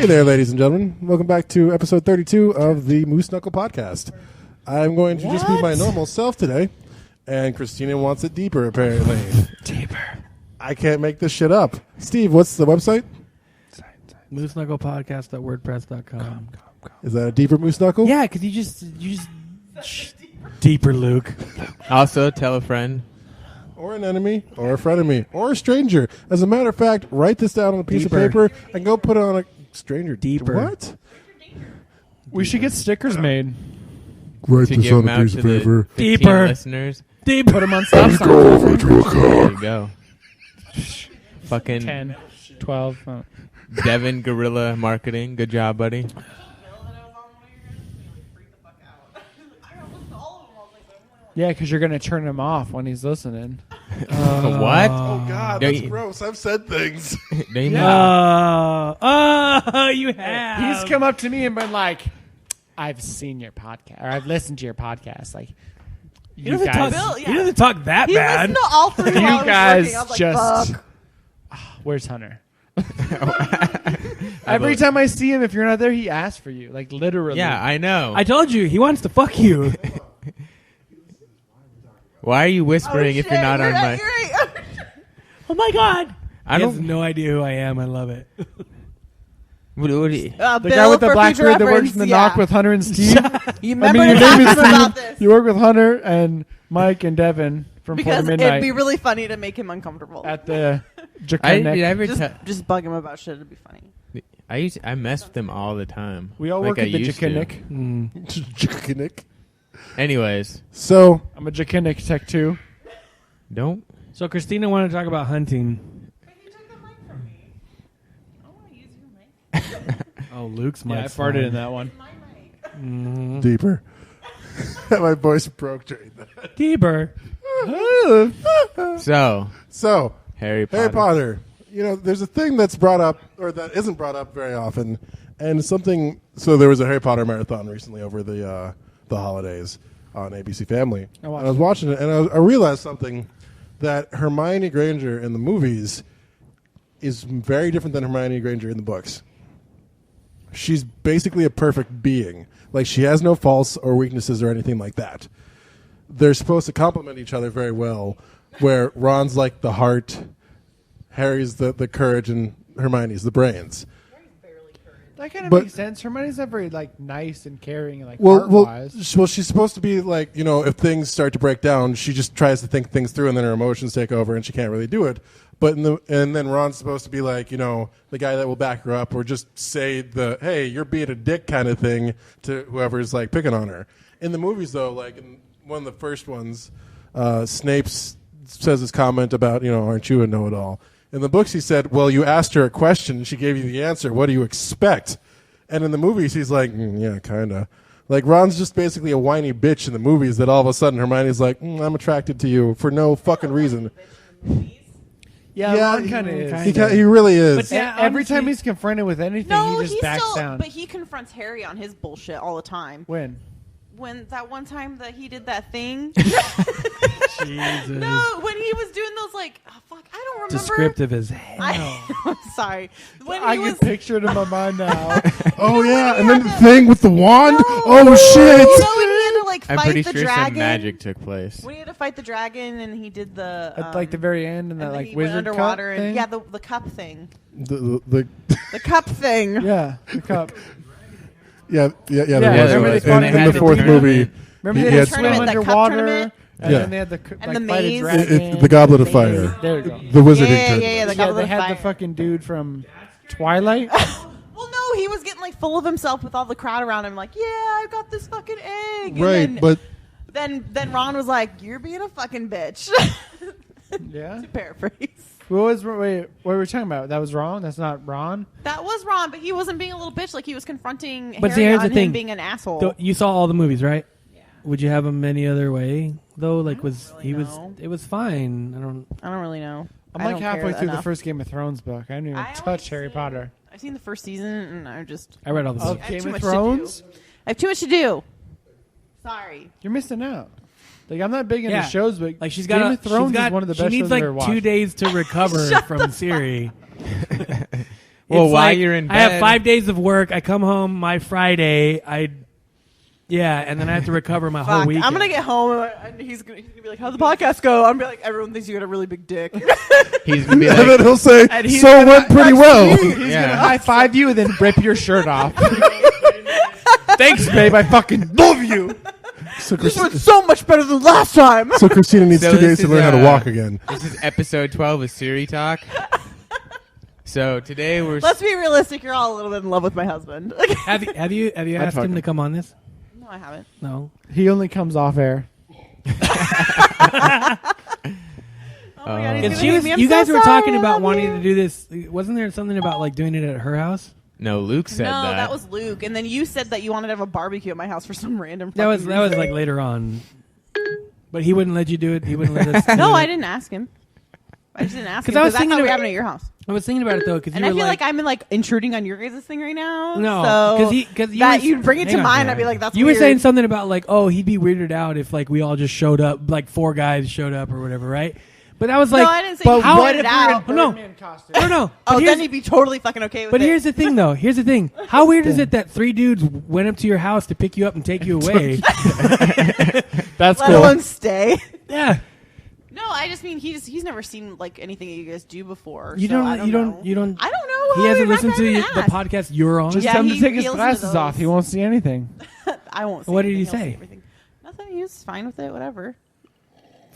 Hey there, ladies and gentlemen. Welcome back to episode 32 of the Moose Knuckle podcast. I'm going to just be my normal self today, and Christina wants it deeper, apparently. Deeper. I can't make this shit up. Steve, what's the website? Moose Knuckle Podcast.wordpress.com. Is that a deeper Moose Knuckle? Yeah, because you just deeper, Luke. Also, tell a friend. Or an enemy, or a frenemy, or a stranger. As a matter of fact, write this down on a piece of paper and go put it on a stranger. Deeper. What? We should get stickers made. Write To this give on them a out piece to of the paper. 15 Deeper. listeners. Put them on stop signs. There you go. Fucking 10, 12. Devin Guerrilla Marketing. Good job, buddy. Yeah, because you're going to turn him off when he's listening. What? Oh, God, Don't that's you- gross. I've said things. Don't you You have. He's come up to me and been like, I've seen your podcast, or I've listened to your podcast. Like, You you don't have guys, to talk, Bill, you don't have to talk that He bad. listened to all three you while I was guys working. I was like, just... fuck. Where's Hunter? Every time I see him, if you're not there, he asks for you. Like, literally. Yeah, I know. I told you, he wants to fuck you. Why are you whispering if you're not on my... You're right. Oh, my God. I He has don't... no idea who I am. I love it. What do you... The Bill, guy with the for black future beard that works reference, in the yeah. knock with Hunter and Steve. You remember your to name talk is to him about Steve. this. You work with Hunter and Mike and Devin from 4 Because to it'd midnight be really funny to make him uncomfortable. at the Did I Jacanek. ever Just bug him about shit. It'd be funny. I mess with them all the time. We all Like work I at the used to. Jacanek. Chickenick. Anyways, So, I'm a Jacanek Tech too. don't... So, Christina wanted to talk about hunting. But you took the mic from me. I want to use your mic. Oh, Luke's mic. Yeah, I farted in that one. My mic. deeper. My voice broke during that. Deeper. So, So, Harry Potter. Harry Potter. You know, there's a thing that's brought up, or that isn't brought up very often, and something. So there was a Harry Potter marathon recently over the holidays on ABC Family. I And I was watching it, and I realized something, that Hermione Granger in the movies is very different than Hermione Granger in the books. She's basically a perfect being. Like, she has no faults or weaknesses or anything like that. They're supposed to complement each other very well, where Ron's like the heart, Harry's the courage, and Hermione's the brains. That kind of But- makes sense. Hermione's not very like nice and caring and like Well, heart-wise. she's supposed to be like, you know, if things start to break down, she just tries to think things through, and then her emotions take over, and she can't really do it. But and then Ron's supposed to be like, you know, the guy that will back her up, or just say the, hey, you're being a dick kind of thing to whoever's like picking on her. In the movies, though, like in one of the first ones, Snape says his comment about, you know, aren't you a know-it-all? In the books, he said, well, you asked her a question, and she gave you the answer. What do you expect? And in the movies, he's like, yeah, kind of. Like, Ron's just basically a whiny bitch in the movies that all of a sudden Hermione's like, I'm attracted to you for no fucking reason. Yeah, Ron kind of is. He really is. But yeah, Every honestly- time he's confronted with anything, No, he just backs still. down. But he confronts Harry on his bullshit all the time. When? When that one time that he did that thing. Jesus. No, when he was doing those like, oh, fuck, I don't remember. Descriptive as hell. I'm sorry. When I he can was. picture it in my mind now. Oh, yeah. he And then had the the- thing with the wand. No. Oh, shit. You know when he had to like I'm fight pretty the sure dragon? some magic took place. When he had to fight the dragon and he did the At like the very end, and that and then like he went wizard underwater cup and thing. yeah, the cup thing, The the cup thing. Yeah, the cup. yeah, there Yeah, was remember one. they fought In in the the fourth tournament. movie, Remember he they had had to swim tournament, the cup underwater, tournament? and Yeah. then they had the And like the fight a maze. dragon. the Goblet of maze. Fire. There you go. The wizarding Yeah, tournament. the Yeah, Goblet they of had Fire. the fucking dude from Twilight. Well, no, he was getting like full of himself with all the crowd around him, like, yeah, I got this fucking egg. Right, and but then Ron was like, you're being a fucking bitch. Yeah. To paraphrase. What were we talking about? That was wrong. That's not Ron. That was Ron, but he wasn't being a little bitch. Like he was confronting But see, Harry here's on the thing. him being an asshole. So you saw all the movies, right? Yeah. Would you have him any other way though? Like, was really he was? know. It was fine. I don't really know. I'm I like don't halfway care through the enough. first Game of Thrones book. I haven't even I only touched Harry seen- Potter. I've seen the first season, and I I read all the Of books. I have Game too of much to Thrones? do. I have too much to do. Sorry. You're missing out. Like I'm not big into Yeah. shows, but Like she's Game got. of Thrones she's got is one of the she best needs shows like I've ever 2 watched. days to recover Shut from Siri. Well, It's while like, you're in I have bed- 5 days of work. I come home my Friday. And then I have to recover my whole Fuck, weekend. I'm gonna get home and he's gonna be like, "How'd the podcast go?" I'm gonna be like, "Everyone thinks you got a really big dick." He's gonna be And then like, he'll say, And he's "So it gonna- went pretty well." He's Yeah. gonna high five you and then rip your shirt off. Thanks, babe. I fucking love you. So, This Christi- was so much better than last time. so Christina needs So 2 this days to is, learn how to walk again. this is episode 12 of Siri Talk. So today we're Let's be realistic. You're all a little bit in love with my husband. Have you asked him to come on this? No, I haven't. No. He only comes off air. Oh my God, he's Because gonna hate me. I'm you guys so were sorry. talking I about love wanting you. to do this. Wasn't there something about like doing it at her house? no, Luke said No, that. that was Luke, and then you said that you wanted to have a barbecue at my house for some random. That was reason. like later on. But he wouldn't let you do it. He wouldn't let us. No, do I it. didn't ask him. I just didn't ask 'Cause him I was because I thinking thought we were about- having it at your house, I was thinking about it though because and you I were feel like, like I'm like intruding on your guys' thing right now. no, so because that you'd bring it to hang on. mine, I'd be like, "That's You weird." were saying something about like, oh, he'd be weirded out if like we all just showed up, like 4 guys showed up or whatever, right? But I was like, no, I didn't say but you how? brought it out. Oh, no, no. Oh, But then here's, he'd be totally fucking okay with but it. here's the thing, though. Here's the thing. How weird is it that 3 dudes went up to your house to pick you up and take you away? That's Let alone stay. Yeah, No, I just mean he's never seen like anything that you guys do before. you so don't, I don't you know. don't, you don't. I don't know. He how hasn't I listened to didn't the ask. podcast you're on. Just Yeah, tell him to he take his feels glasses into off. those. He won't see anything. I won't. Say What did he anything, he'll say? see everything. Nothing. He was fine with it. Whatever.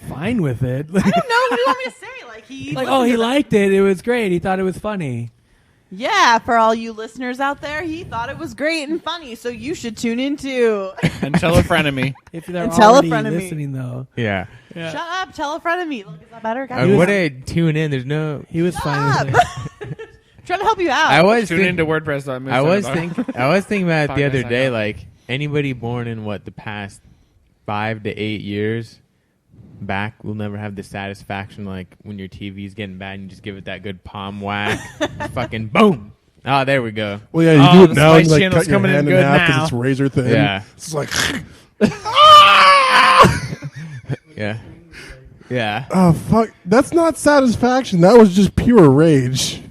Fine with it. I don't know. What do you want me to say? Like he. Like, listened oh, he to that. liked it. It was great. He thought it was funny. Yeah, for all you listeners out there, he thought it was great and funny. So you should tune in too. And tell a friend of me. If they're And tell a already friend of me. listening, though. yeah. Yeah. Shut up. Tell a friend of me. Look, is that better, I guys? would have tune in. There's no. He was Shut fine up. with it. Trying to help you out. I was Tune thinking. into WordPress. I was thinking about it the other Podcast day. icon. Like anybody born in the past 5 to 8 years back will never have the satisfaction like when your TV's getting bad and you just give it that good palm whack. Fucking boom. Oh, there we go. Well, yeah, you Oh, do it the now and Spice like Channel's cut your coming in hand in good half now. because it's razor thin. Yeah. It's like, Yeah. Yeah. oh fuck, that's not satisfaction. That was just pure rage.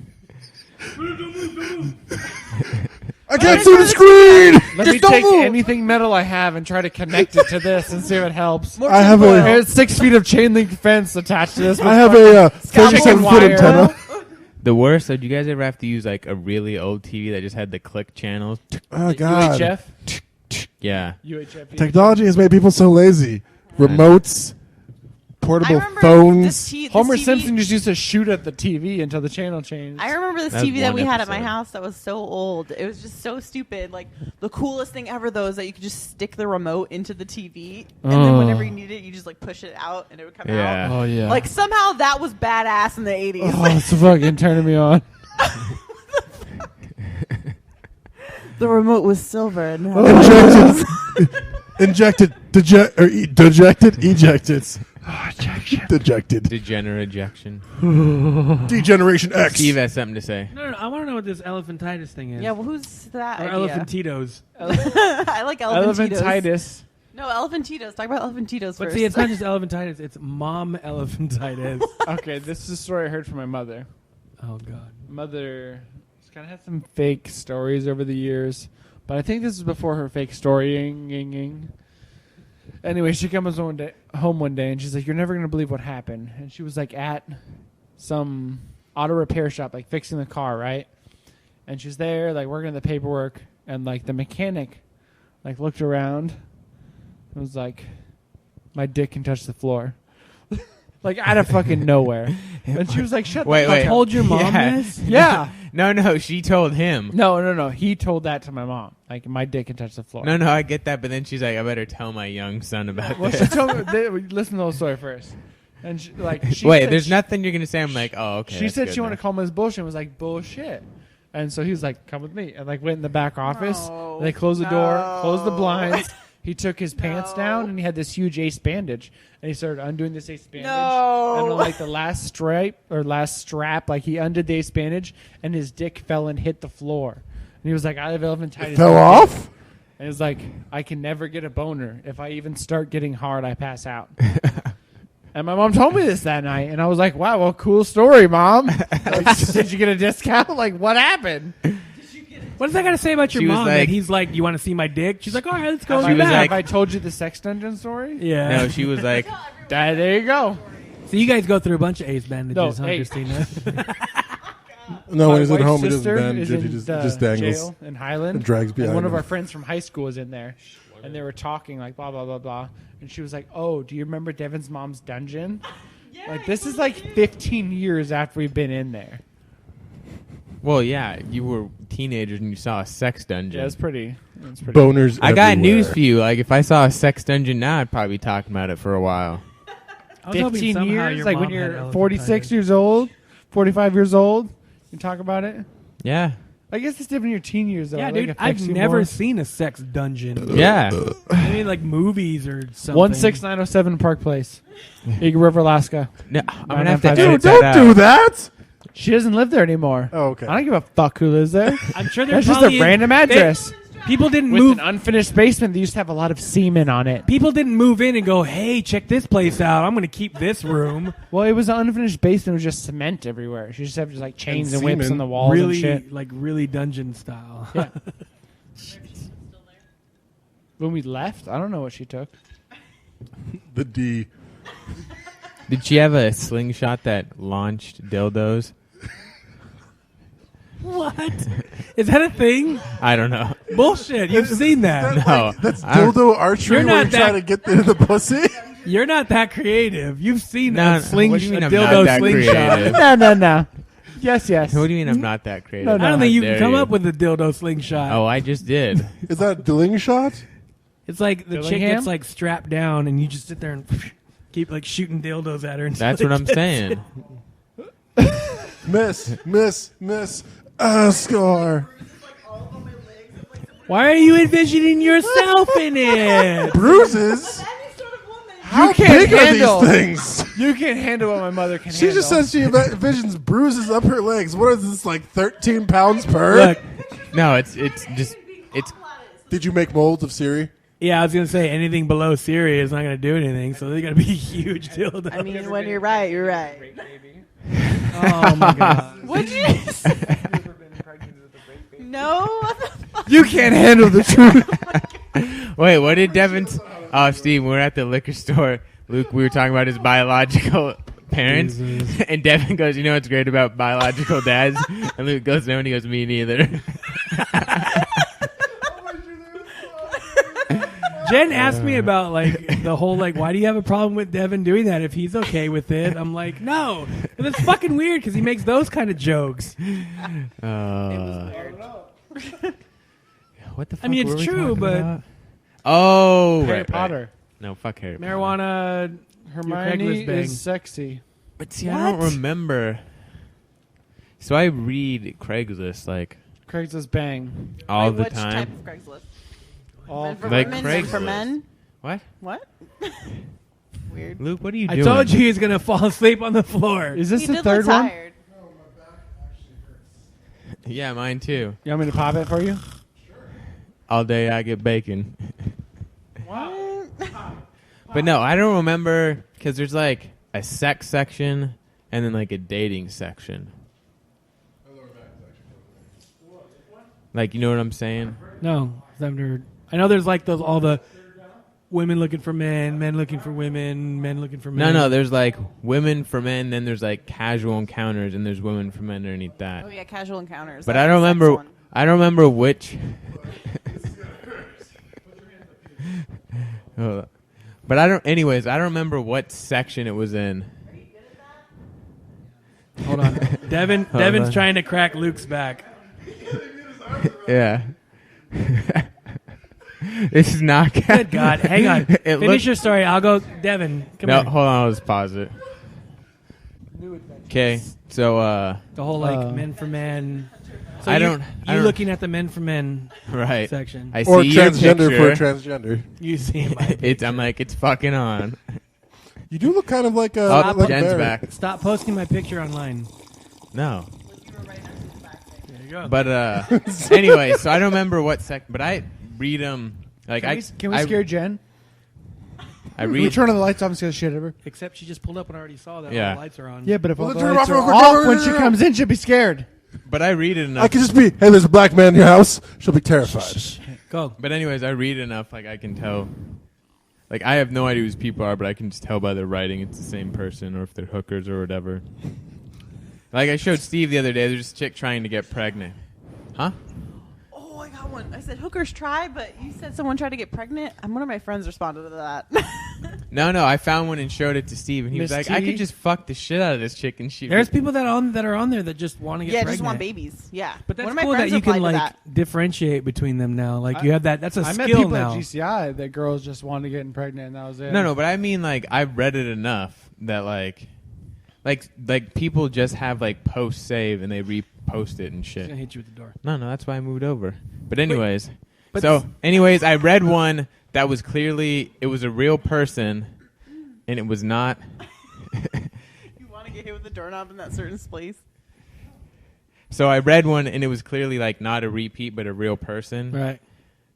I can't see the screen. Let me don't take move. anything metal I have and try to connect it to this and see if it helps. More I have tinfoil. a- There's 6 feet of chain link fence attached to this. I have a 37 chicken foot wire. antenna. The worst. So, do you guys ever have to use like a really old TV that just had the click channels? Oh god, UHF. Yeah. UHF. technology has made people so lazy. Remotes, I portable remember phones. this Homer TV Simpson just used to shoot at the TV until the channel changed. I remember this That's TV that one we had at my episode. house that was so old. It was just so stupid. Like the coolest thing ever, though, is that you could just stick the remote into the TV, and then whenever you need it, you just like push it out, and it would come Yeah. out. Oh yeah. Like somehow that was badass in the 80s. oh, it's fucking turning me on. The remote was silver. And Injected, dejected, ejected. Dejected. Degenerate ejection. Degeneration X. Steve has something to say. No, I want to know what this elephantitis thing is. Yeah, well, who's that? Or idea? Elephantitos. I like elephantitos. Elephantitis. No, elephantitos. Talk about elephantitos But first. see, it's not just elephantitis; it's mom elephantitis. Okay, this is a story I heard from my mother. Oh God. Mother kind of had some fake stories over the years, but I think this is before her fake storying. Anyway, she comes home one day and she's like, "You're never gonna believe what happened." And she was like at some auto repair shop, like fixing the car, right? And she's there, like working on the paperwork, and like the mechanic, like looked around and was like, "My dick can touch the floor." Like out of fucking nowhere. And she was like, "Shut Wait, the fuck wait. up." Told your mom Yeah. this? Yeah. No, she told him. No. He told that to my mom. Like, my dick can touch the floor. No, I get that, but then she's like, I better tell my young son about Well, this. she told me. Listen to the whole story first. And she, like, she Wait, said there's she, nothing you're gonna say. I'm like, oh, okay. She that's said good she wanted now. to call him as bullshit. And was like, bullshit. And so he was like, "Come with me." And like went in the back office. No. They closed the door, closed the No. blinds. He took his pants No. down and he had this huge ace bandage. And he started undoing this ace bandage. No. And on, like the last strap, like he undid the ace bandage and his dick fell and hit the floor. And he was like, "I have elephantitis." It fell off? And it's like, "I can never get a boner. If I even start getting hard, I pass out." And my mom told me this that night, and I was like, "Wow, well, cool story, Mom. Like, did you get a discount? Like, what happened?" What does that got to say about your She was mom? like- That he's like, you want to see my dick? She's like, all right, let's go. She in the was back. Have I told you the sex dungeon story? Yeah. No, she was like, There you go. So you guys go through a bunch of ace bandages, No, huh, hey. Christina? No, when he's My at home, he wife's doesn't sister bandage is it. He in just the dangles. jail in Highland. And drags And behind one of him. our friends from high school was in there, and they were talking like blah blah blah blah, and she was like, "Oh, do you remember Devin's mom's dungeon? Like this is like 15 years after we've been in there. well, yeah, you were teenagers and you saw a sex dungeon. Yeah, it's pretty. Boners. I got everywhere. news for you. Like, if I saw a sex dungeon now, I'd probably be talking about it for a while. I was hoping 15 somehow years, your like mom when had you're 46 elephantiasis. years old, 45 years old, you talk about it. Yeah. I guess it's different in your teen years, though. Yeah, Like, dude, it I've affects you never more. seen a sex dungeon. Yeah. I mean, like movies or something. 16907 Park Place, Eagle River, Alaska. No, I'm Nine, gonna have to nine, five, edit Dude, that don't out. do that. She doesn't live there anymore. Oh, okay. I don't give a fuck who lives there. I'm sure there's That's just a probably random address People didn't with move. an unfinished basement that used to have a lot of semen on it. People didn't move in and go, "Hey, check this place out. I'm going to keep this room." Well, it was an unfinished basement. It was just cement everywhere. She just have just like chains and whips semen. on the walls and Really, shit. like really dungeon style. Yeah. When we left, I don't know what she took. The D. Did she have a slingshot that launched dildos? What? Is that a thing? I don't know. Bullshit. You've seen that. No. That's I don't- dildo archery You're where not you try that- to get into the pussy. You're not that creative. You've seen No, a sling, what do you mean a I'm not dildo that slingshot. creative? No. Yes. What do you mean I'm not that creative? No, I don't think How you dare can come up with a dildo slingshot. Oh, I just did. Is that a dilling shot? It's like the chick Dillingham? gets like strapped down, and you just sit there and keep like shooting dildos at her. That's what I'm saying. Miss. Score. Why are you envisioning yourself in it? Bruises? How can't big are handle- these things? You can't handle what my mother can She handle. just says she envisions bruises up her legs. What is this, like 13 pounds per? Look, No, it's just Did you make molds of Siri? yeah, I was gonna say anything below Siri is not gonna do anything, so they gotta be huge dildos. I mean, when you're right, you're right. Oh my god! What'd you say? No. What the fuck? You can't handle the truth. Wait, what did Devin? Oh, Steve, we were at the liquor store. Luke, we were talking about his biological parents, Jesus. and Devin goes, "You know what's great about biological dads?" And Luke goes, "No," and he goes, "Me neither." Jen asked me about like the whole like, why do you have a problem with Devin doing that if he's okay with it? I'm like, no, it's fucking weird because he makes those kind of jokes. What the fuck? I mean, it's were we true, talking but- about? Oh, Harry right, Potter. right. No, fuck Harry Potter. Marijuana, Hermione Craigslist bang. is sexy. But see, I don't remember. So I read Craigslist like Craigslist bang. all Wait, the which time. type of Craigslist? All Men for Like women, men for Craigslist. men? What? What? Weird. Luke, what are you I doing? told you he was gonna fall asleep on the floor. Is this He the did third look one? tired. Yeah, mine too. You want me to pop it for you? All day I get bacon. What? But no, I don't remember because there's like a sex section and then like a dating section. Like, you know what I'm saying? No, I've never. I know there's like those all the women looking for men, men looking for women, men looking for men. No, there's like women for men, then there's like casual encounters, and there's women for men underneath that. Oh yeah, casual encounters. But That's I don't the sex remember. one. I don't remember which. Hold on. But I don't. Anyways, I don't remember what section it was in. Hold on, Devin's on. trying to crack Luke's back. Yeah. This is not. Good God, hang on. It Finish looked- your story. I'll go. Devin, come No, here. hold on. I'll just pause it. Okay, so The whole like men for men. So I you- don't- I You don't- looking at the men for men right. section? I Or see your transgender picture. for a transgender. You see my It's. I'm like, it's fucking on. You do look kind of like a. Oh, like a Jen's bear. back. Stop posting my picture online. No. There you go. But anyway, so I don't remember what but I read them like Can we I scare Jen? I We read. turn on the lights off and see the shit ever. Except she just pulled up and already saw that Yeah. all the lights are on. Yeah, but if Well, all the then turn 'em lights off are real quick. off when she comes in, she'll be scared. But I read it enough. I could just be, hey, there's a black man in your house. She'll be terrified. Go. But anyways, I read enough. Like I can tell. Like I have no idea who these people are, but I can just tell by their writing it's the same person, or if they're hookers or whatever. Like I showed Steve the other day. There's this chick trying to get pregnant. Huh? Oh, I got one. I said hookers try, but you said someone tried to get pregnant. One of my friends responded to that. No, I found one and showed it to Steve, and he was Miss like, "I T? could just fuck the shit out of this chick." And she. There's people that are on there that just want to get yeah, pregnant. just want babies. Yeah, But that's one of my cool that friends you can replied to like that. differentiate between them now. Like you have that. That's a I met skill people now. at GCI that girls just wanted to get pregnant, and that was it. No, but I mean, like, I've read it enough that like people just have like posts saved and they repost it and She's gonna shit. hit you with the door. No, that's why I moved over. But anyways, but- I read one that was clearly it was a real person, and it was not. You want to get hit with the doorknob in that certain place? So I read one, and it was clearly like not a repeat, but a real person. Right.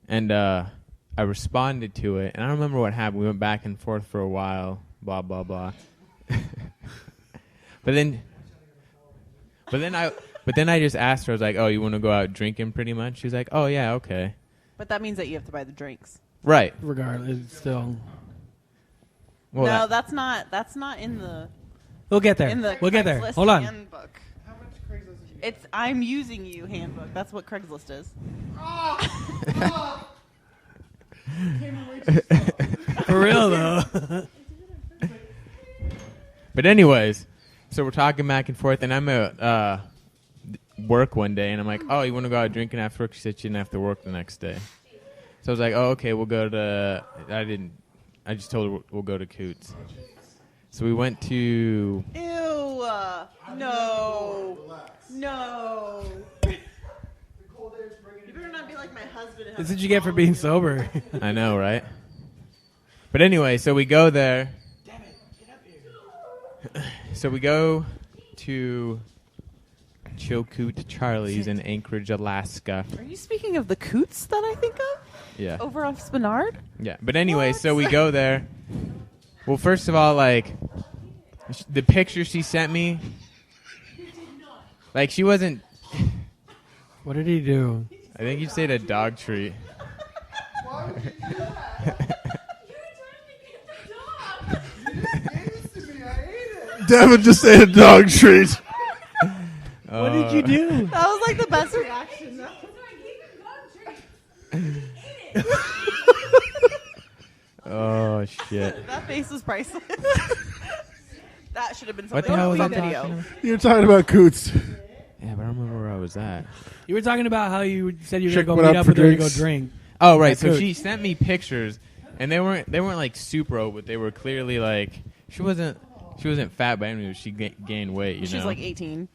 And I responded to it, and I don't remember what happened. We went back and forth for a while, blah blah blah. But then I just asked her. I was like, "Oh, you want to go out drinking?" Pretty much. She was like, "Oh yeah, okay." But that means that you have to buy the drinks. Right. Regardless, it's still. Well, no, that's not in the We'll get there. in the We'll get there. Craigslist Hold on. handbook. It's I'm using you handbook. That's what Craigslist is. For real though. But anyways, so we're talking back and forth, and I'm at work one day, and I'm like, "Oh, you want to go out drinking after work?" She said she didn't have to work the next day. So I was like, "Oh, okay, we'll go to." I just told her we'll go to Coots. So we went to. Ew. No. No. You better not be like my husband. and This have is what you get for being sober. I know, right? But anyway, so we go there. Damn it, get up here. So we go to Chilkoot Charlie's in Anchorage, Alaska. Are you speaking of the Coots that I think of? Yeah. Over off Spinard? Yeah. But anyway, What? so we go there. Well, first of all, like, the picture she sent me, like, she wasn't, What did he do? I think you said a dog treat. Devin just ate a dog treat. What did you do? That was like the best reaction. Oh, shit. That face was priceless. That should have been What something the hell on was I the talking video. about? You're talking about Coots. Yeah, but I don't remember where I was at. You were talking about how you said you were Chick going to went go meet out up for with her to go drinks. drink. Oh, right. At So Coots. she sent me pictures, and they weren't like super old, but they were clearly like she wasn't fat by any means. She gained weight. You She's know, like 18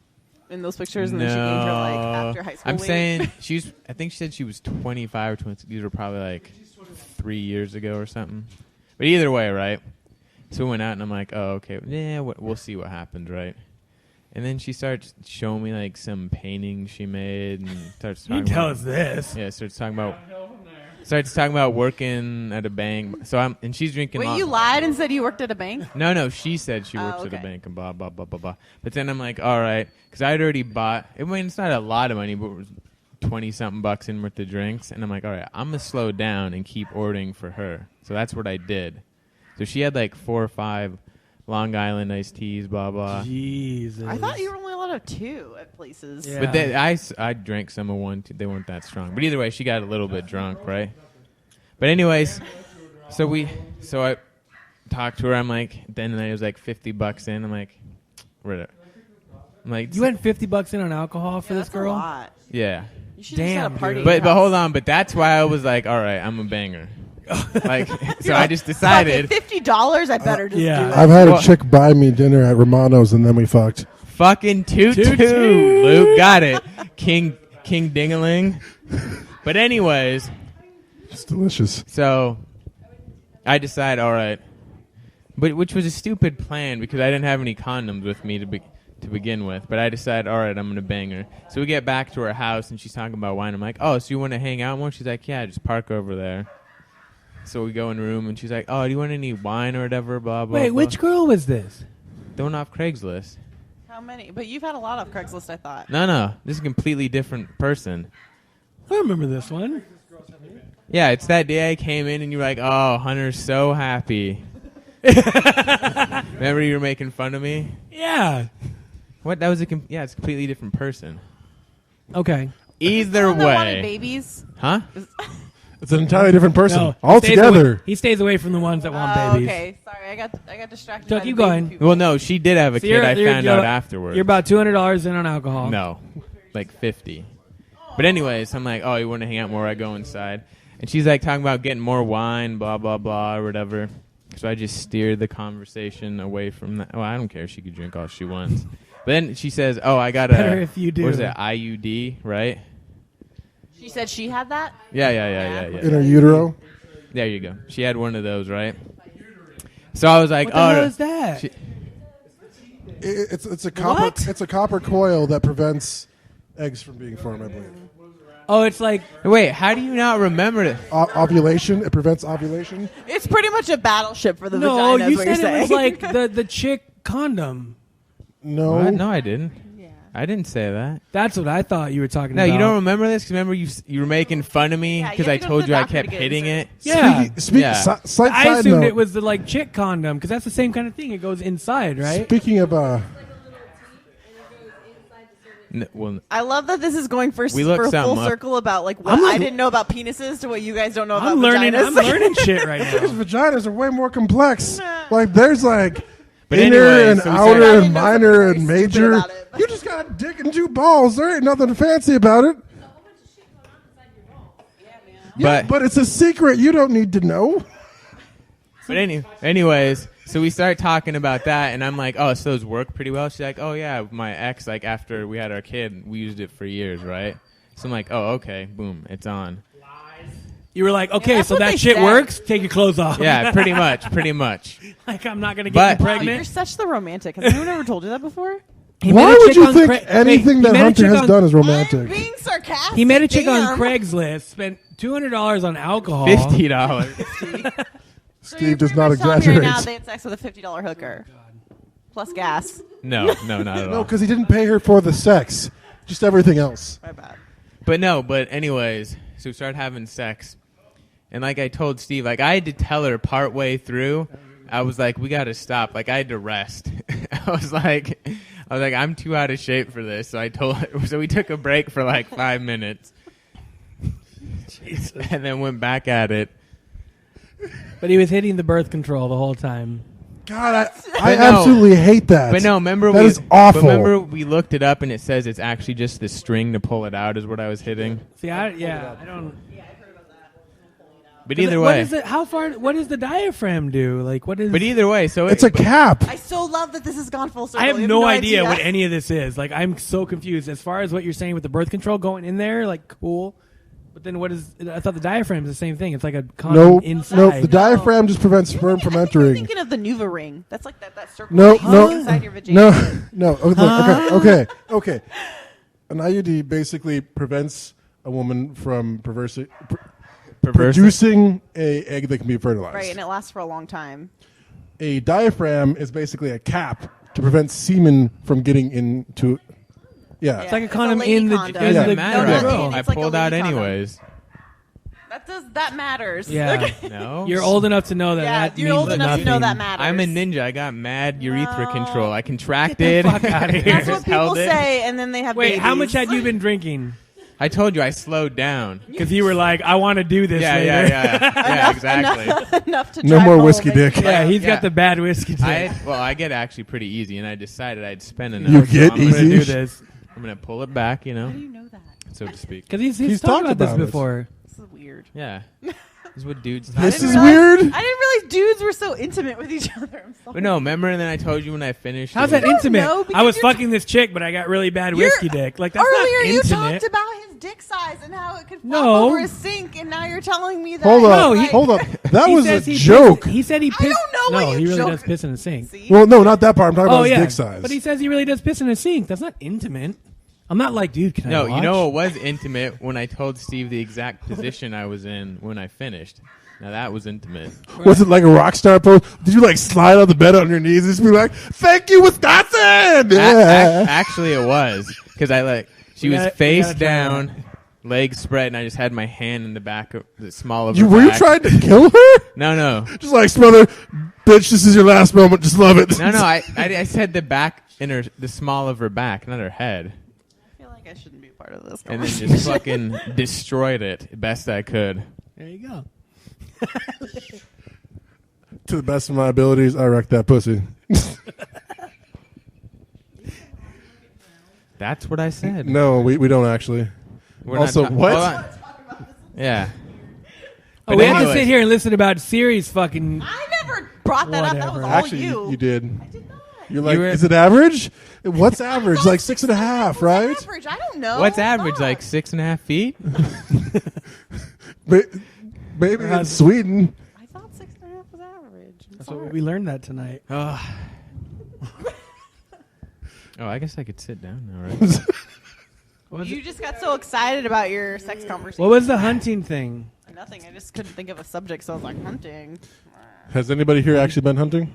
in those pictures, and then she gained her like after high school I'm weight. saying I think she said she was 25 or 26. These were probably like 3 years ago or something. But either way, right? So we went out, and I'm like, oh, okay, yeah, we'll see what happens, right? And then she starts showing me like some paintings she made, and starts You talking tell about, us this. yeah, starts talking about working at a bank. So and she's drinking. Wait, you lied and said you worked at a bank? No, she said she works at a okay. bank and blah, blah, blah, blah, blah. But then I'm like, all right, because I had already bought, I mean, it's not a lot of money, but it was 20-something bucks in worth of drinks. And I'm like, all right, I'm going to slow down and keep ordering for her. So that's what I did. So she had like 4 or 5 Long Island iced teas, blah, blah. Jesus. I thought you were only allowed to have 2 at places. Yeah. But I drank some of one, too. They weren't that strong. But either way, she got a little bit drunk, right? But anyways, so I talked to her. I'm like, then it was like $50 in. I'm like, You went $50 in on alcohol for Yeah, this that's a girl? lot. yeah. You should just Damn, have a party. dude. at your But house. hold on. But that's why I was like, all right, I'm a banger. Like, so I just decided, $50, I better just yeah. do it. I've had Well- a chick buy me dinner at Romano's and then we fucked. fucking toot Toot toot. toot. Luke got it. King Dingaling. But anyways, It's delicious. so I decide, all right, but which was a stupid plan because I didn't have any condoms with me to begin with. But I decided, all right, I'm gonna bang her. So we get back to her house and she's talking about wine. I'm like, oh, so you want to hang out more? She's like, yeah, just park over there. So we go in the room, and she's like, "Oh, do you want any wine or whatever?" Blah blah. Wait, blah. which girl was this? The one off Craigslist. How many? But you've had a lot of Craigslist, I thought. No, this is a completely different person. I remember this one. Yeah, it's that day I came in, and you were like, "Oh, Hunter's so happy." Remember you were making fun of me? Yeah. What? That was it's a completely different person. Okay. Either That wanted way, babies. huh? It's an entirely different person No, altogether. he stays away from the ones that want babies. Okay, sorry, I got distracted. So by keep the baby going. people. Well, no, she did have a So kid. I found out afterwards. You're about $200 in on alcohol. No, like 50. But anyways, I'm like, "Oh, you want to hang out more?" I go inside, and she's like talking about getting more wine, blah blah blah, or whatever. So I just steered the conversation away from that. Well, I don't care. She could drink all she wants. But then she says, "Oh, I got Better a if you do. What is it? IUD, right?" She said she had that. Yeah. In her utero. There you go. She had one of those, right? So I was like, What the hell is that? It's a copper. What? It's a copper coil that prevents eggs from being formed, I believe. Oh, it's like Wait, how do you not remember it? Ovulation. It prevents ovulation. It's pretty much a battleship for the no. vagina. You Is what said you're it was saying. like the chick condom. No. What? No, I didn't. Yeah. I didn't say that. That's what I thought you were talking No, about. you don't remember this? 'Cause remember you were making fun of me Yeah, you because have I to go told to the you I doctor to kept get hitting it. Yeah. Yeah. Side I assumed note. it was the like chick condom because that's the same kind of thing. It goes inside, right? Speaking of Well, I love that this is going for We looked full something up. circle about like what I didn't know about penises to what you guys don't know about I'm learning. vaginas. I'm learning shit right because now. vaginas are way more complex. Like there's like But inner anyway, and so we outer started- I and didn't know minor something and very stupid major. about it, but- You just got a dick and two balls. There ain't nothing fancy about it. But it's a secret you don't need to know. But anyways, so we start talking about that, and I'm like, "Oh, so those work pretty well?" She's like, "Oh yeah, my ex, like after we had our kid, we used it for years, right?" So I'm like, "Oh, okay, boom, it's on." You were like, okay, that's so what that they shit said. works. Take your clothes off. Yeah, pretty much. Like I'm not gonna But- get you Wow, you're pregnant. such the romantic. Has anyone ever told you that before? He met Why a would chick you on think Cra- anything Wait, that he met a Hunter chick has on- done is I'm romantic? being sarcastic. He met a chick on Damn. Craigslist, spent $200 on alcohol. $50. So Steve you're does pretty not much telling me right exaggerate. now they had sex with a $50 hooker. Plus gas. No, not at No, all. because he didn't pay her for the sex, just everything else. My bad. But anyways, so we started having sex. And like I told Steve, like I had to tell her partway through, I was like, we got to stop. Like I had to rest. I was like, I'm too out of shape for this. So I told her, so we took a break for like 5 minutes. And then went back at it. But he was hitting the birth control the whole time. God, I But no. absolutely hate that. But no, remember That is awful. But remember we looked it up and it says it's actually just the string to pull it out is what I was hitting. See, I don't. But either What way. is it? How far? What does the diaphragm do? Like, what is? But either way, so It's a cap. I so love that this has gone full circle. I have You no idea idea what any of this is. Like, I'm so confused as far as what you're saying with the birth control going in there. Like, cool. But then what is? I thought the diaphragm is the same thing. It's like a condom No, inside. no, the diaphragm just prevents sperm from I'm entering. thinking of the Nuva ring. That's like that circle No, thing no, inside your vagina. no. Okay. An IUD basically prevents a woman from producing a egg that can be fertilized. Right, and it lasts for a long time. A diaphragm is basically a cap to prevent semen from getting into. Yeah. It's like a It's condom lady in the. condom. in It doesn't the matter. not girl. in, I it's like a pulled out lady condom. anyways. That matters. Yeah. No. You're old enough to know that. Yeah, that you're means old enough to know nothing. that matters. I'm a ninja. I got mad urethra No. control. I contracted. Get the fuck outta here. That's what Just people held it. say, and then they have Wait, babies. how much had you been drinking? I told you I slowed down. Because you were like, I want to do this Yeah, later. yeah, exactly. enough to No drive more home whiskey and- dick. Yeah, he's Yeah. got the bad whiskey. I get actually pretty easy, and I decided I'd spend enough. You so get I'm gonna easy? do this. I'm gonna pull it back, you know, How do you know that? so to speak. Because he's He's talked talked about this about it. before. This is weird. Yeah, this is what dudes. I This didn't is realize- weird. I didn't realize dudes were so intimate with each other. I'm sorry. But no, remember, and then I told you when I finished. How's it that was- intimate? know, because I was you're- fucking this chick, but I got really bad You're- whiskey dick. Like that's Earlier, not you intimate. talked about his dick size and how it could flop No. over his sink, and now you're telling me that. Hold he's up. like- Hold up. That He was a says he joke. He said he I pissed. don't know No, what he you really joke- does piss in a sink. See? Well, no, not that part. I'm talking about his dick size. But he says he really does piss in a sink. That's not intimate. I'm not like, dude, can I No, watch? you know what was intimate when I told Steve the exact position I was in when I finished. Now that was intimate. Was it like a rock star pose? Did you like slide on the bed on your knees and just be like, "Thank you, Wisconsin"? Yeah. Actually, it was because she was face down, legs spread, and I just had my hand in the back of the small of her Were you back. trying to kill her? No. Just like, smother, bitch. This is your last moment. Just love it. No. I said the back the small of her back, not her head, I feel like I shouldn't be part of this and then conversation. just fucking destroyed it best I could. There you go. To the best of my abilities, I wrecked that pussy. That's what I said. No, we don't actually. We're Also, not what? hold on. Yeah. Oh, we have to anyways. sit here and listen about Siri's fucking. I never brought that up. That was Whatever. all Actually, you. you did. I did not. You're like, You were- is it average? What's average? Like 6.5, right? What's average? I don't know. What's average? Fuck. Like 6.5 feet? Maybe in Sweden. I thought 6.5 was average. I'm So sorry. we learned that tonight. Oh, I guess I could sit down now, right? You just got so excited about your sex conversation. What was the hunting thing? Nothing. I just couldn't think of a subject, so I was like, hunting. Has anybody here actually been hunting?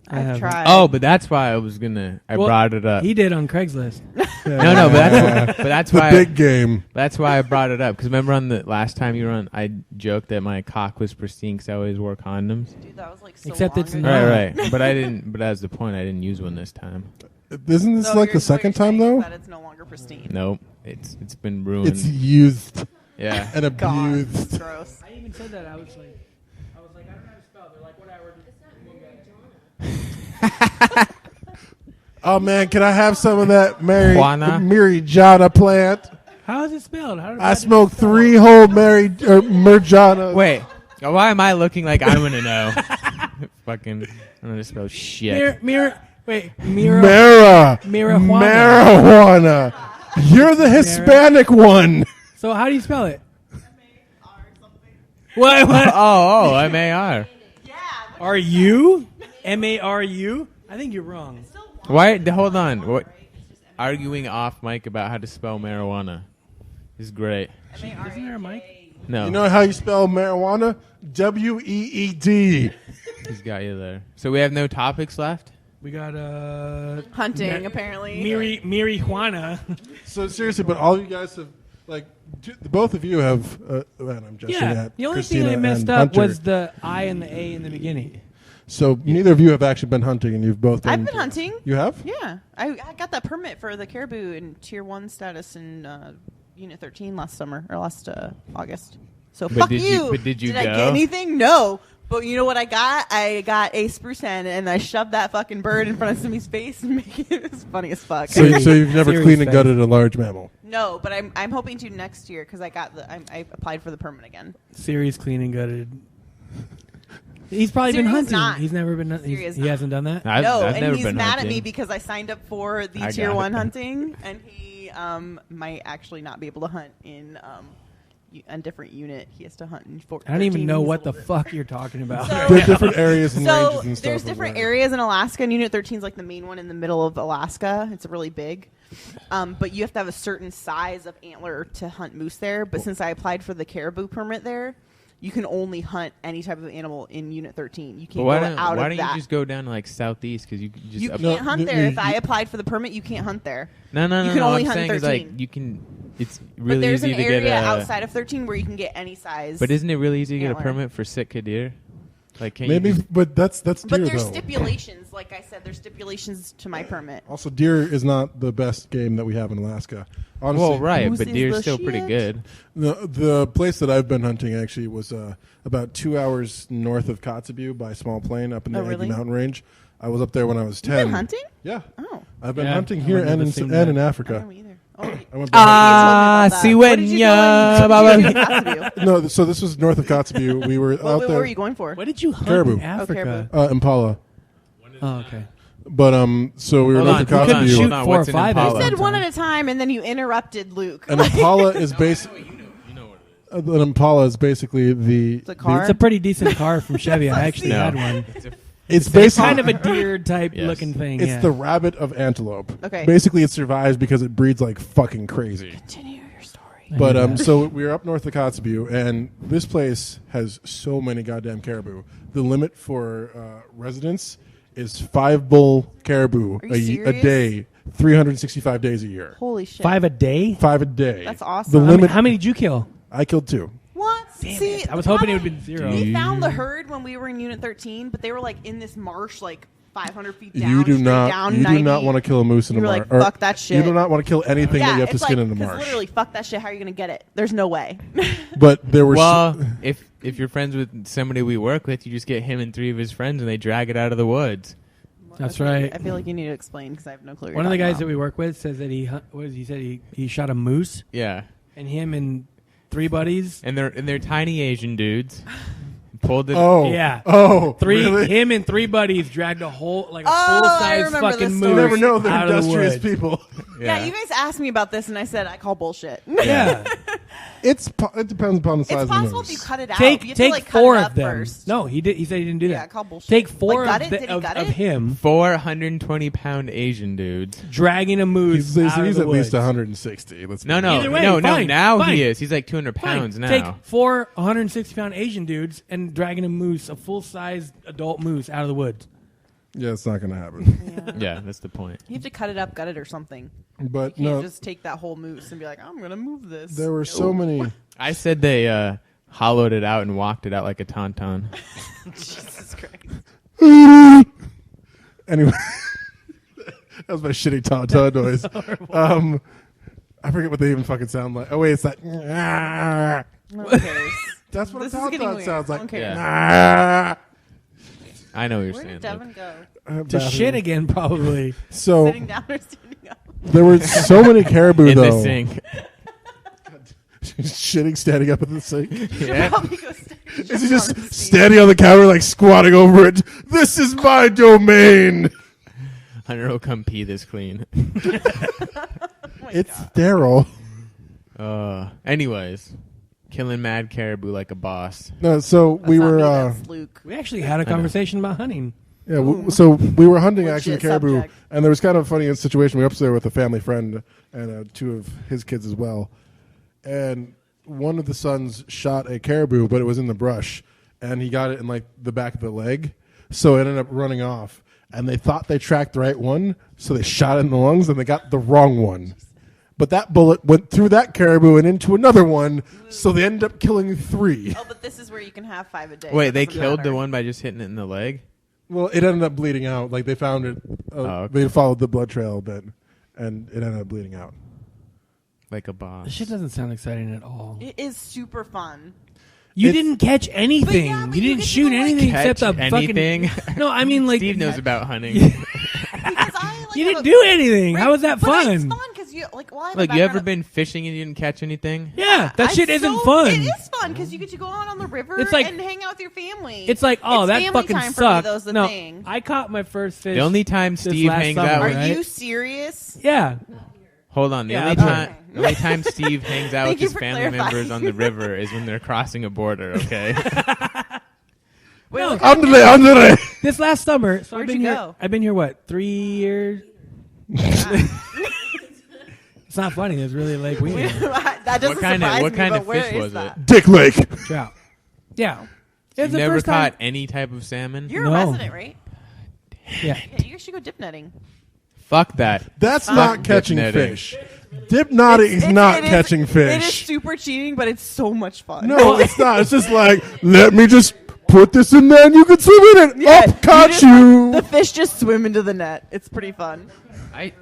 I I've haven't. tried. Oh, but that's why I Well, brought it up. He did on Craigslist. No, but that's The why big game. that's why I brought it up. Because remember on the last time you were on, I joked that my cock was pristine because I always wore condoms. Dude, that was like so Except long it's ago. not. Right. But I didn't. But that's the point. I didn't use one this time. Isn't this So like you're- the second what you're time saying though? is that it's no longer pristine. Nope. It's been ruined. It's used yeah. and God, abused. gross. I even said that. I was like, I don't know how to spell. They're like, whatever. Oh man, can I have some of that Juana? Marijuana plant? How is it spelled? How I smoked 3 whole Marijuana. Wait. Why am I looking like I'm gonna know? Fucking. I'm gonna spell shit. Mira. Marijuana. You're the Hispanic one. So how do you spell it? What? Oh, M-A-R. Are you? M-A-R-U? I think you're wrong. Why? Hold on. What? Arguing off mic about how to spell marijuana is great. Isn't there a mic? No, You know how you spell marijuana? W-E-E-D. he's got you there. So we have no topics left. We got Hunting, apparently. Marijuana. So seriously, but all you guys have, like, both of you have, and I'm gesturing Yeah. at The only Christina thing they messed and up Hunter. was the I and the A in the beginning. So neither of you have actually been hunting, and you've both been. I've been hunting. You have? Yeah. I got that permit for the caribou in Tier 1 status in Unit 13 last summer, or last August. So But fuck did you. you- but did you I go? get anything? No. But you know what I got? I got a spruce hen, and I shoved that fucking bird in front of Simi's face and make it was funny as fuck. So you've never Serious cleaned and face. gutted a large mammal? No, but I'm hoping to next year because I applied for the permit again. Siri's clean and gutted. He's probably Siri been is hunting. not. He's never been. Siri is He not. hasn't done that. I've no, never and he's been mad hunting. at me because I signed up for the I Tier got 1 it. hunting, and he might actually not be able to hunt in a different unit. He has to hunt in 14. I don't even know He's a what the little bit- fuck you're talking about. So- There are different areas and So ranges and stuff. there's of different where- areas in Alaska, and Unit 13 is like the main one in the middle of Alaska. It's really big. But you have to have a certain size of antler to hunt moose there. But since I applied for the caribou permit there, you can only hunt any type of animal in Unit 13. You But can't why go don't, out why of don't that. you just go down to like southeast because you can just You up- can't hunt no, there. no, If I you- applied for the permit, you can't hunt there. no you can what only I'm hunt saying is 13. like you can. It's But really there's easy an to area get a. outside of 13 where you can get any size. But isn't it really easy to get a antler. permit for Sitka deer? Like can Maybe, you just, but that's deer But there's though. stipulations. Like I said, there's stipulations to my permit. Also, deer is not the best game that we have in Alaska. Honestly, well, right, Moose but is deer's the still pretty shit. good. The place that I've been hunting actually was about 2 hours north of Kotzebue by Small Plain up in the Oh, Aggie really? Mountain Range. I was up there when I was 10. You've been hunting? Yeah. Oh. I've been Yeah, hunting I here remember and seeing in that. and I Africa. don't know either. Oh, I went you back. told me about that. What did you go in Kotzebue? No, so this was north of Kotzebue. We were out What there. were you going for? What did you hunt Caribou. in Africa? Impala. Oh, okay. But so we were Hold north on, of hold on, Kotzebue. shoot hold on. 4 or What's an 5 Impala? You at said one one time. at a time, and then you interrupted Luke. An Impala is basically. You know what it is. An Impala is basically the. It's a car? It's a pretty decent car from Chevy. I actually No. had one. It's It's basically kind of a deer type Yes. looking thing. It's yeah. the rabbit of antelope. Okay. Basically, it survives because it breeds like fucking crazy. Continue your story. But so we were up north of Kotzebue, and this place has so many goddamn caribou. The limit for residents is 5 bull caribou Are you a day, 365 days a year. Holy shit. 5 a day? 5 a day. That's awesome. The limit. How many did you kill? I killed 2. What? Damn See, it. I was the hoping it would problem- have been 0. We found the herd when we were in Unit 13, but they were like in this marsh, like 500 feet down. You do straight not. Down You 90. do not want to kill a moose in You a were marsh. like, fuck that shit. You do not want to kill anything that you have to it's skin like, in the 'cause marsh. literally, fuck that shit. How are you gonna get it? There's no way. But there were. Well, if you're friends with somebody we work with, you just get him and 3 of his friends, and they drag it out of the woods. That's right. I feel like you need to explain because I have no clue. One of the guys that we work with says that he said he shot a moose, Yeah, and him and 3 buddies. and they're tiny Asian dudes. Pulled it. Oh. Yeah. Oh. Three Really? him and 3 buddies dragged a whole I full-size remember fucking this moose. story. You never know. They're out of the industrious woods. people. Yeah, you guys asked me about this, and I said I call bullshit. Yeah. It depends upon the size It's of the possible moose. if you cut it out. Take you have take to, like, cut 4 it of up them. First. No, he did. He said he didn't do Yeah, that. call bullshit. Take 4 Like, gut of, it? Did he gut of it? him 420-pound Asian dudes. dragging a moose. He's out of the at least woods. 160. Let's No, be no, Either way, no. fine, Now fine. he is. He's like 200 Fine. pounds now. Take 4 160-pound Asian dudes and dragging a full-size adult moose out of the woods. Yeah, it's not going to happen. Yeah. Yeah, that's the point. You have to cut it up, gut it, or something. But You can't no, just take that whole moose and be like, I'm gonna move this. there were so many. I said they hollowed it out and walked it out like a tauntaun. Jesus Christ. Anyway, that was my shitty tauntaun noise. I forget what they even fucking sound like. Oh wait, it's that. No one cares. That's what This a is getting tauntaun weird. sounds No like. one cares. Yeah. I know what you're Where saying. did Devin go? To Bathroom. shit again, probably. So Sitting down or standing up? there were so many caribou in though. the sink. She's shitting standing up in the sink. Yeah. Probably go stand Is he on just the seat. standing on the counter like squatting over it? This is my domain. Hunter will come pee this clean. Oh my It's God. sterile. Anyways, killing mad caribou like a boss. No, so That's we not were. me, that's Luke. We actually had a conversation about hunting. Yeah, so we were hunting actually Legit caribou, subject. and there was kind of a funny situation. We were up there with a family friend and 2 of his kids as well, and one of the sons shot a caribou, but it was in the brush, and he got it in like the back of the leg, so it ended up running off. And they thought they tracked the right one, so they shot it in the lungs, and they got the wrong one. But that bullet went through that caribou and into another one, so they ended up killing 3. Oh, but this is where you can have 5 a day. Wait, That they doesn't killed matter. the one by just hitting it in the leg? Well, it ended up bleeding out. Like they found it. Okay. They followed the blood trail a bit, and it ended up bleeding out. Like a boss. This shit doesn't sound exciting at all. It is super fun. You It's- didn't catch anything. yeah, but you you didn't get to shoot go, like, anything catch except a anything? fucking. No, I mean like Steve knows about hunting. Because I like you have didn't a- do anything. Right, How was that but fun? It's fun because you like. Well, I have a Look, you ever background- been fishing and you didn't catch anything? Yeah, that I shit isn't so- fun. It is fun because you get to go out on the river It's like- and hang out with your family. It's like, oh, It's that family fucking time for me, sucked. though, is the No, thing. I caught my first fish. The only time this Steve last hangs summer, out Are with right? you serious? Yeah. Hold on. Yeah, The only time Steve hangs out with Thank you his for family clarifying. members on the river is when they're crossing a border, okay? Wait, No. what kind of- Andre. This last summer, so Where'd I've been you here. go? I've been here what 3 years? It's not funny. There's really Lake Weenie that doesn't What surprise kind me, of but where fish is was that? it? Dick Lake. trout. Yeah. You've It's the never first caught time. any type of salmon? You're a No. resident, right? Yeah. Yeah, you should go dip netting. Fuck that. That's Fuck not dip catching netting. fish. Dip knotting is not it is- catching It is fish. super cheating, but it's so much fun. No, it's not. It's just like, let me just put this in there and you can swim in it. Yeah, Up, caught just- you. The fish just swim into the net. It's pretty fun.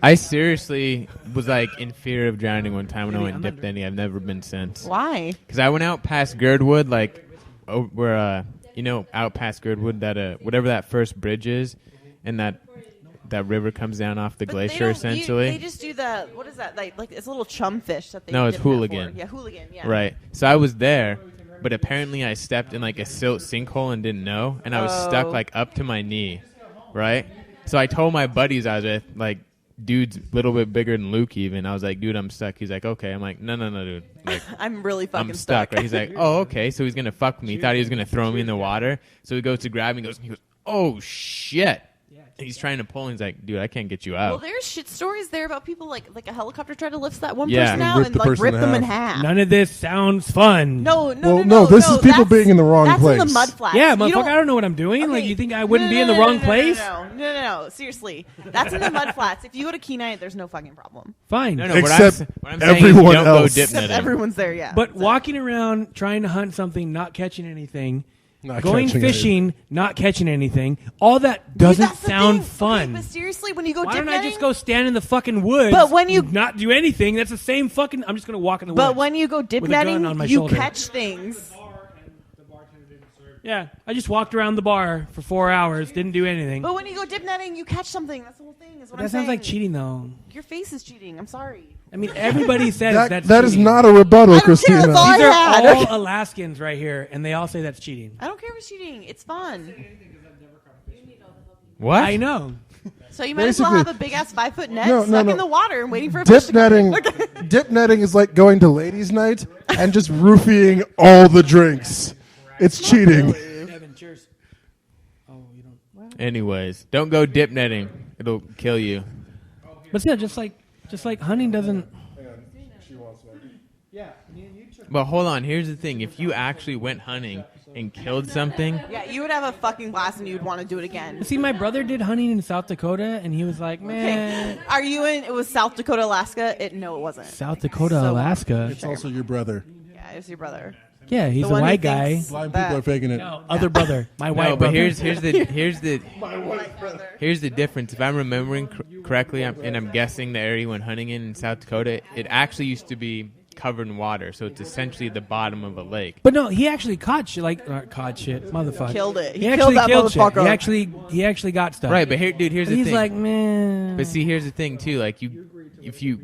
I seriously was like in fear of drowning one time when I Maybe went I'm dipped under- any. I've never been since. Why? Because I went out past Girdwood, like, where, out past Girdwood, that, whatever that first bridge is, and that river comes down off the But they glacier, don't- essentially. they just do the, what is that? Like it's a little chum fish that they No, it's dip net hooligan. for. Yeah, hooligan, yeah. Right. So I was there, but apparently I stepped in like a silt sinkhole and didn't know, and I was stuck Oh. like up to my knee, right? So I told my buddies I was with, like, dude's a little bit bigger than Luke even. I was like, dude, I'm stuck. He's like, okay. I'm like, no, dude. Like, I'm really fucking I'm stuck. Right? He's like, oh, okay. So he's going to fuck me. He thought he was going to throw me in the water. So he goes to grab me. He goes, oh, shit. He's trying to pull, and he's like, dude, I can't get you Well, out. there's shit stories there about people like a helicopter tried to lift that one Yeah. person And out rip and the like person rip in them in half. half. None of this sounds fun. No, this is people that's- being in the wrong that's place. in the mud flats. Yeah, You motherfucker, don't- I don't know what I'm doing. Okay. Like, you think I wouldn't No, be in no, the no, wrong no, place? No. Seriously, that's in the mud flats. If you go to Kenai, there's no fucking problem. Fine. No, Except what I'm saying everyone is don't go else. dip Except netting. everyone's there, yeah. But walking around trying to hunt something, not catching anything, Not going catching fishing, not catching anything, all that Dude, doesn't that's the sound thing. fun. Okay, but seriously, when you go Why dip don't I just netting- go stand in the fucking woods? But when you- not do anything, that's the same fucking. I'm just gonna walk in the But woods. when you go dip with a gun netting, on my you shoulder. catch things. Yeah, I just walked around the bar for 4 hours, didn't do anything. But when you go dip netting, you catch something. That's the whole thing. Is what That I'm sounds like saying. cheating, though. Your face is cheating. I'm sorry. I mean, everybody says that's That is cheating. not a rebuttal, I don't care, Christina. that's all I These are had. all Alaskans right here, and they all say that's cheating. I don't care if it's cheating. It's fun. What? I know. So you might as well Basically- have a big ass 5-foot net No, stuck no. in the water and waiting for a fish Dip to come in. netting, dip netting is like going to ladies' night and just roofing all the drinks. It's cheating. Devin, cheers. Oh, you don't. Anyways, don't go dip netting. It'll kill you. But yeah, just like hunting doesn't. But hold on, here's the thing. If you actually went hunting and killed something, Yeah, you would have a fucking blast and you'd want to do it again. See, my brother did hunting in South Dakota, and he was like, "Man, Okay. Are you in? It was South Dakota, Alaska. No, it wasn't. South Dakota, So- Alaska." It's also your brother. Yeah, it was your brother. Yeah, he's The a one who white guy. thinks Blind that- people are faking it. No, other brother, my white no. brother. But here's the difference. If I'm remembering correctly, and I'm guessing the area you went hunting in South Dakota, it actually used to be covered in water, so it's essentially the bottom of a lake. But no, he actually caught shit, motherfucker. Killed it. He He killed actually that killed shit. motherfucker. He actually got stuff. Right, but here, dude, here's But the he's thing. like, man. But see, here's the thing too. Like if you.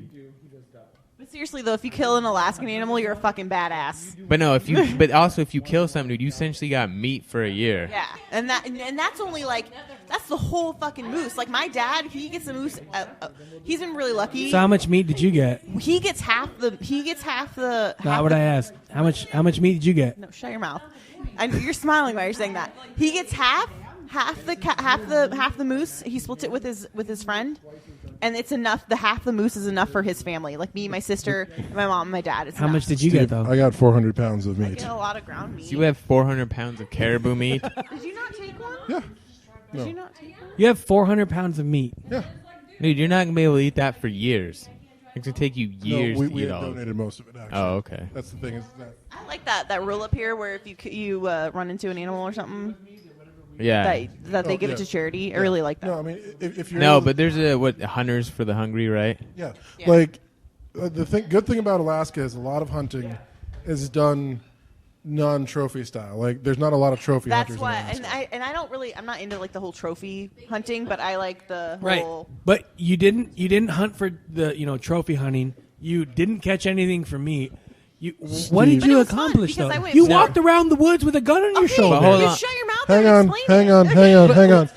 But seriously though, if you kill an Alaskan animal, you're a fucking badass. But no, but also if you kill something, dude, you essentially got meat for a year. Yeah, and that's only like that's the whole fucking moose. Like my dad, he gets a moose. He's been really lucky. So how much meat did you get? He gets half the. Not what I asked. How much meat did you get? No, shut your mouth. You're smiling while you're saying that. He gets half the moose. He splits it with his friend, and it's enough. The half the moose is enough for his family, like me, my sister, my mom, and my dad. It's How enough. much did you get though? I got 400 pounds of I meat. get a lot of ground meat. So you have 400 pounds of caribou meat. Did you not take one? Yeah. Did you not take one? You have 400 pounds of meat. Dude, you're not gonna be able to eat that for years. It's gonna take you years No, to we eat had all. donated most of it, actually. Oh, okay. That's the thing. Is that I like that rule up here where if you run into an animal or something Yeah. that they Oh, give yeah. it to charity. I really like that. No, I mean, if you're No, able- but there's hunters for the hungry, right? yeah, Yeah. like good thing about Alaska is a lot of hunting is done non-trophy style. Like, there's not a lot of trophy That's hunters. what, in Alaska. and I don't really. I'm not into like the whole trophy hunting, but I like the Right. whole. But you didn't hunt for the trophy hunting. You didn't catch anything for meat. What did But you it was fun accomplish because though? I went- You No. walked around the woods with a gun on your Okay, shoulder. But hold you on. shut your mouth Hang and on, explain hang it. on, Okay. hang on, hang on.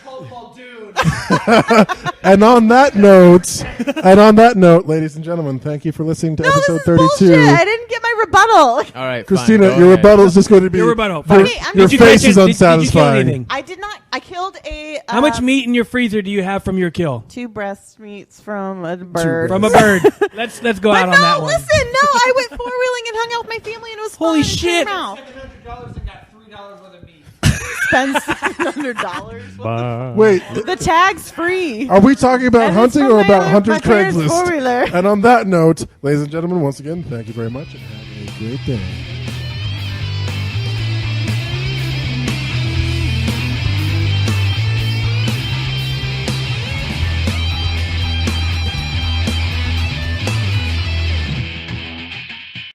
And on that note, ladies and gentlemen, thank you for listening to No, this episode is 32. bullshit. I didn't get my rebuttal. All right, Christina, fine, your go rebuttal is just going to be Your rebuttal. Your, Okay, I'm your just- face Did is you catch it? Did you kill unsatisfying. anything? I did not. I killed a. How much meat in your freezer do you have from your kill? 2 breast meats from a bird. From a bird. Let's go But out on that one. listen, I went 4-wheeling and hung out with my family, and it was Holy fun. shit. $700 and got $3 worth of meat. Spend $700. Wait, The tag's free. are we talking about And it's hunting from or about my Hunter's parents' Craigslist? four-wheeler. And on that note, ladies and gentlemen, once again, thank you very much and have a great day.